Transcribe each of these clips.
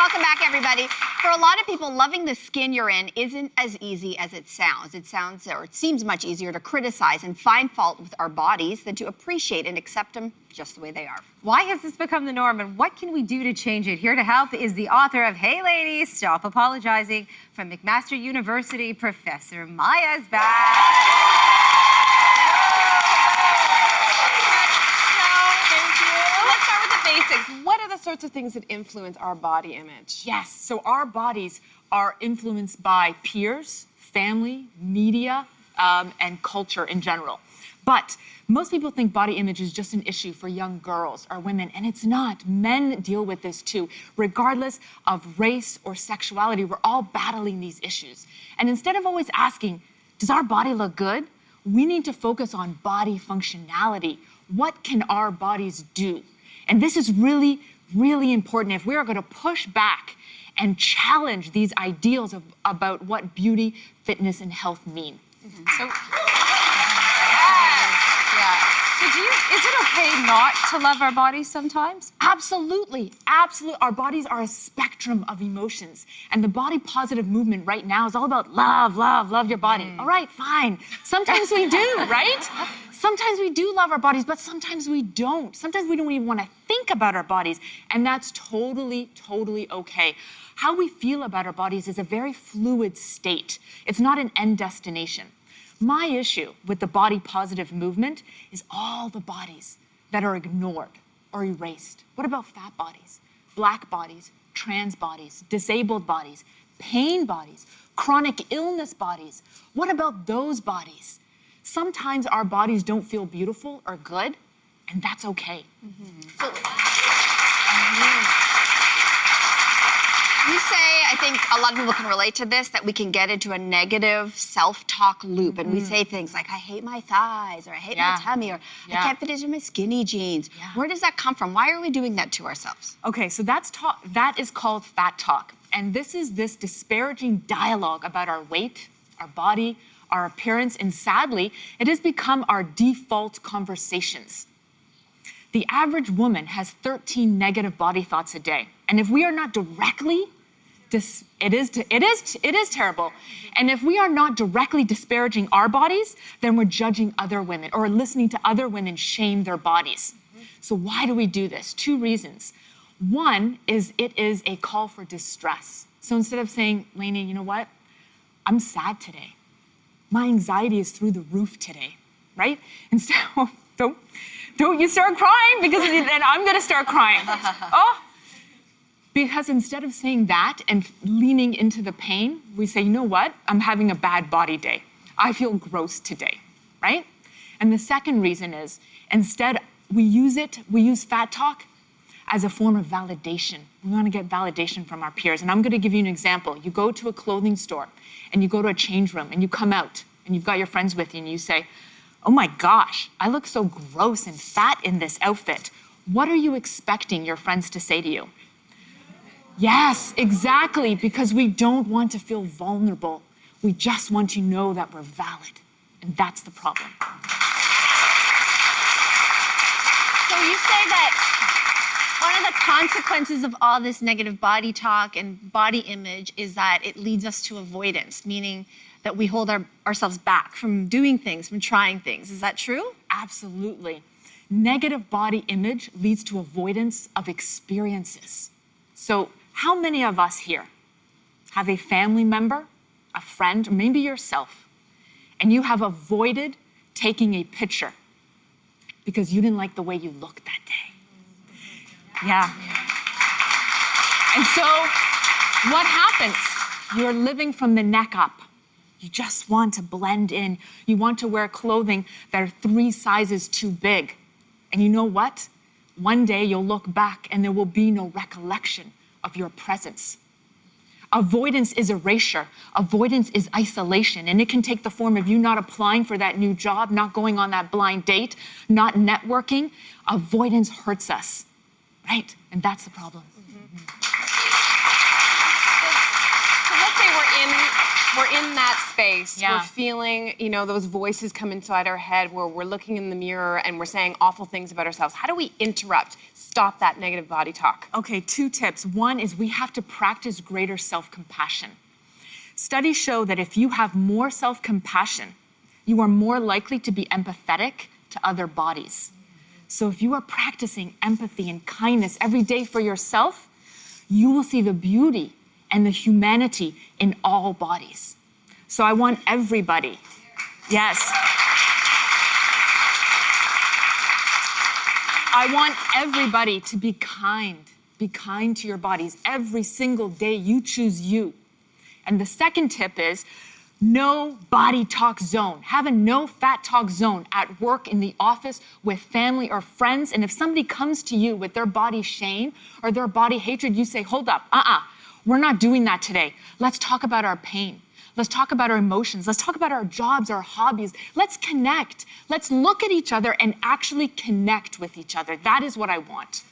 Welcome back, everybody. For a lot of people, loving the skin you're in isn't as easy as it sounds. It seems much easier to criticize and find fault with our bodies than to appreciate and accept them just the way they are. Why has this become the norm, and what can we do to change it? Here to help is the author of Hey Ladies, Stop Apologizing, from McMaster University, Professor Maya's back. Basics. What are the sorts of things that influence our body image? Yes, so our bodies are influenced by peers, family, media, and culture in general. But most people think body image is just an issue for young girls or women, and it's not. Men deal with this too. Regardless of race or sexuality, we're all battling these issues. And instead of always asking, does our body look good? We need to focus on body functionality. What can our bodies do? And this is really, really important if we are going to push back and challenge these ideals about what beauty, fitness, and health mean. So, is it okay not to love our bodies sometimes? Absolutely, absolutely. Our bodies are a spectrum of emotions. And the body positive movement right now is all about love, love, love your body. All right, fine. Sometimes we do, right? Sometimes we do love our bodies, but sometimes we don't. Sometimes we don't even want to think about our bodies. And that's totally, totally okay. How we feel about our bodies is a very fluid state. It's not an end destination. My issue with the body positive movement is all the bodies that are ignored or erased. What about fat bodies, black bodies, trans bodies, disabled bodies, pain bodies, chronic illness bodies? What about those bodies? Sometimes our bodies don't feel beautiful or good, and that's okay. You say, I think a lot of people can relate to this, that we can get into a negative self-talk loop. And we say things like, I hate my thighs, or I hate my tummy, or I can't fit into my skinny jeans. Where does that come from? Why are we doing that to ourselves? Okay, so that is called fat talk. And this is this disparaging dialogue about our weight, our body, our appearance, and sadly, it has become our default conversations. The average woman has 13 negative body thoughts a day. And if we are not directly, it is terrible. And if we are not directly disparaging our bodies, then we're judging other women or listening to other women shame their bodies. So why do we do this? Two reasons. One is it is a call for distress. So instead of saying, Lainey, you know what? I'm sad today. My anxiety is through the roof today, right? Instead, don't you start crying, because then I'm gonna start crying. Because instead of saying that and leaning into the pain, we say, you know what? I'm having a bad body day. I feel gross today, right? And the second reason is, instead, we use fat talk as a form of validation. We want to get validation from our peers. And I'm going to give you an example. You go to a clothing store and you go to a change room and you come out and you've got your friends with you and you say, oh my gosh, I look so gross and fat in this outfit. What are you expecting your friends to say to you? Yes, exactly, because we don't want to feel vulnerable. We just want to know that we're valid. And that's the problem. So you say that one of the consequences of all this negative body talk and body image is that it leads us to avoidance, meaning that we hold ourselves back from doing things, from trying things. Is that true? Absolutely. Negative body image leads to avoidance of experiences. So how many of us here have a family member, a friend, or maybe yourself, and you have avoided taking a picture because you didn't like the way you looked that day? Yeah. And so what happens? You're living from the neck up. You just want to blend in. You want to wear clothing that are 3 sizes too big. And you know what? One day you'll look back and there will be no recollection of your presence. Avoidance is erasure. Avoidance is isolation. And it can take the form of you not applying for that new job, not going on that blind date, not networking. Avoidance hurts us, right? And that's the problem. So let's say we're in we're in that space. Yeah. We're feeling, those voices come inside our head where we're looking in the mirror and we're saying awful things about ourselves. How do we stop that negative body talk? Okay, 2 tips. One is we have to practice greater self-compassion. Studies show that if you have more self-compassion, you are more likely to be empathetic to other bodies. So if you are practicing empathy and kindness every day for yourself, you will see the beauty and the humanity in all bodies. So I want everybody, yes. I want everybody to be kind. Be kind to your bodies. Every single day you choose you. And the second tip is no body talk zone. Have a no fat talk zone at work, in the office, with family or friends. And if somebody comes to you with their body shame or their body hatred, you say, hold up, we're not doing that today. Let's talk about our pain. Let's talk about our emotions. Let's talk about our jobs, our hobbies. Let's connect. Let's look at each other and actually connect with each other. That is what I want.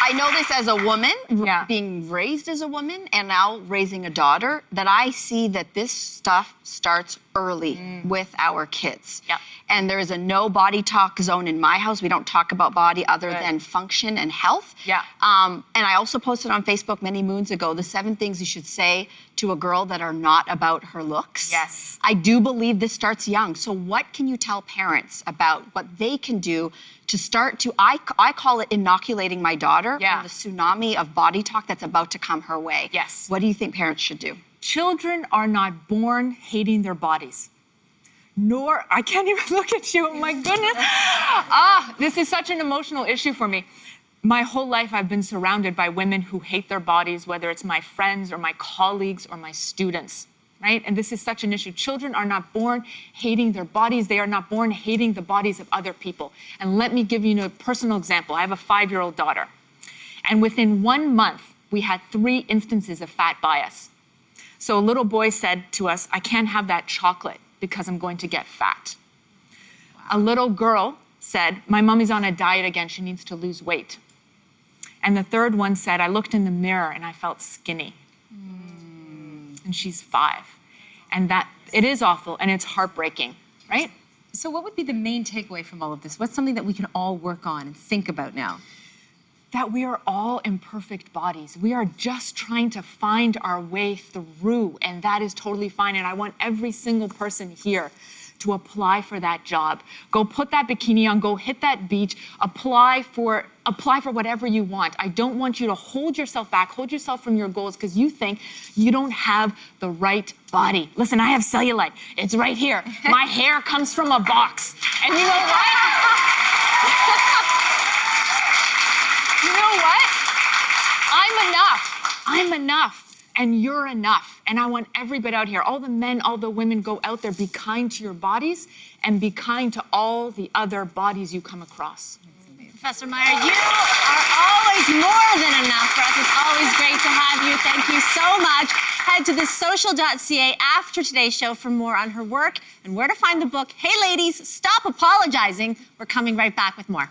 I know this as a woman, Yeah. being raised as a woman and now raising a daughter, that I see that this stuff starts early with our kids. Yeah. And there is a no body talk zone in my house. We don't talk about body other Good. than function and health. Yeah. And I also posted on Facebook many moons ago the 7 things you should say to a girl that are not about her looks. Yes. I do believe this starts young. So what can you tell parents about what they can do to start to, I call it inoculating my daughter Yeah. from the tsunami of body talk that's about to come her way. Yes. What do you think parents should do? Children are not born hating their bodies. Nor, I can't even look at you, oh my goodness. This is such an emotional issue for me. My whole life I've been surrounded by women who hate their bodies, whether it's my friends or my colleagues or my students, right? And this is such an issue. Children are not born hating their bodies. They are not born hating the bodies of other people. And let me give you a personal example. I have a 5-year-old daughter. And within 1 month, we had 3 instances of fat bias. So a little boy said to us, I can't have that chocolate because I'm going to get fat. Wow. A little girl said, my mommy's on a diet again, she needs to lose weight. And the third one said, I looked in the mirror and I felt skinny. And she's 5. And that, it is awful and it's heartbreaking, right? So what would be the main takeaway from all of this? What's something that we can all work on and think about now? That we are all imperfect bodies. We are just trying to find our way through, and that is totally fine. And I want every single person here to apply for that job. Go put that bikini on, go hit that beach, apply for whatever you want. I don't want you to hold yourself back, hold yourself from your goals because you think you don't have the right body. Listen, I have cellulite. It's right here. My hair comes from a box. And you know what? You know what? I'm enough. And you're enough. And I want everybody out here, all the men, all the women, go out there, be kind to your bodies and be kind to all the other bodies you come across. Professor Meyer, you are always more than enough for us. It's always great to have you. Thank you so much. Head to thesocial.ca after today's show for more on her work and where to find the book, Hey Ladies, Stop Apologizing. We're coming right back with more.